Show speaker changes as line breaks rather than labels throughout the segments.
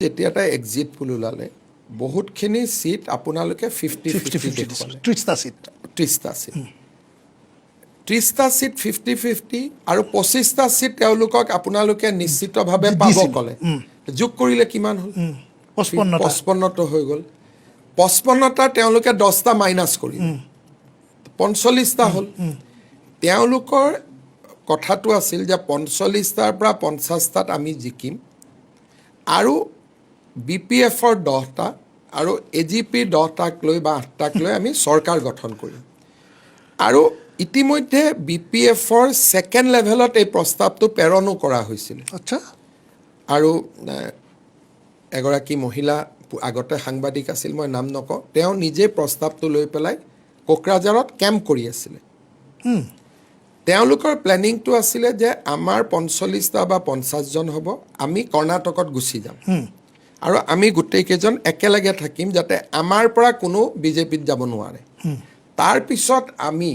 যেতিয়া এটা exit pole ওলালে বহুতখিনি সিট আপোনালোকে 50-50 দেখুৱালে
30টা সিট
30টা সিট 30টা সিট 50-50 আৰু 25টা সিট তেওঁলোকক আপোনালোকে নিশ্চিতভাৱে পাব ক'লে যোগ কৰিলে কিমান হ'ল 55টা হৈ গ'ল 55টা তেওঁলোকে 10টা মাইনাছ কৰিলে 45টা হ'ল তেওঁলোকৰ কথাটো আছিল যে 45টাৰ পৰা 50টাত আমি জিকিম আৰু বিপিএফৰ 10টা আৰু এজিপিৰ 10টাক লৈ বা 8টাক লৈ আমি চৰকাৰ গঠন কৰিম আৰু ইতিমধ্যে বিপিএফৰ সেকেন্ড লেভেলত এই প্ৰস্তাৱটো প্ৰেৰণো কৰা হৈছিল
আচ্ছা
আৰু এগৰাকী মহিলা আগতে সাংবাদিক আছিল মই নাম নকওঁ তেওঁ নিজে প্ৰস্তাৱটো লৈ পেলাই কোকৰাঝাৰত কেম্প কৰি আছিল তেওঁলোকৰ প্লেনিংটো আছিলে যে আমাৰ 45টা বা 50 জন হ'ব আমি কৰ্ণাটকত গুচি যাম আৰু আমি গোটেই কেইজন একেলগে থাকিম যাতে আমাৰ পৰা কোনো বিজেপিত যাব নোৱাৰে তাৰ পিছত আমি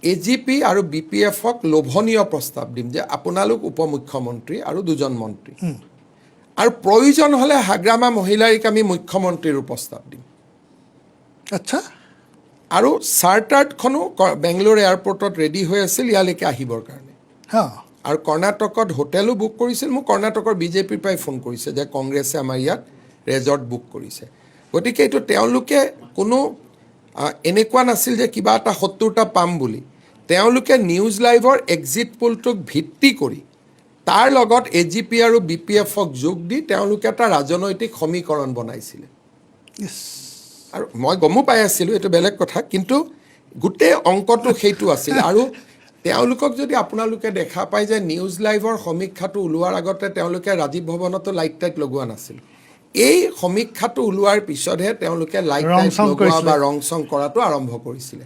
এজিপি আৰু বিপিএফক লোভনীয় প্ৰস্তাৱ দিম যে আপোনালোক উপমুখ্যমন্ত্ৰী আৰু দুজন মন্ত্ৰী আৰু প্ৰয়োজন হ'লে হাগ্ৰামা মহিলাৰিক আমি মুখ্যমন্ত্ৰীৰ প্ৰস্তাৱ দিম
আচ্ছা
আৰু চাৰ্টাৰ্ডখনো বেংগলোৰ এয়াৰপৰ্টত ৰেডি হৈ আছিল ইয়ালৈকে আহিবৰ কাৰণে আৰু কৰ্ণাটকত হোটেলো বুক কৰিছিল মোক কৰ্ণাটকৰ বিজেপিৰ পৰাই ফোন কৰিছে যে কংগ্ৰেছে আমাৰ ইয়াত ৰেজৰ্ট বুক কৰিছে গতিকে এইটো তেওঁলোকে কোনো এনেকুৱা নাছিল যে কিবা এটা 70টা পাম বুলি তেওঁলোকে নিউজ লাইভৰ এক্সিট পোলটোক ভিত্তি কৰি তাৰ লগত এজিপি আৰু বিপিএফক যোগ দি তেওঁলোকে এটা ৰাজনৈতিক সমীকৰণ বনাইছিলে আৰু মই গমো পাই আছিলোঁ এইটো বেলেগ কথা কিন্তু গোটেই অংকটো সেইটো আছিল আৰু তেওঁলোকক যদি আপোনালোকে দেখা পায় যে নিউজ লাইভৰ সমীক্ষাটো ওলোৱাৰ আগতে তেওঁলোকে ৰাজীৱ ভৱনতো লাইট টাইট লগোৱা নাছিল এই সমীক্ষাটো ওলোৱাৰ পিছতহে তেওঁলোকে লাইট টাইট লগোৱা বা ৰং চং কৰাটো আৰম্ভ কৰিছিলে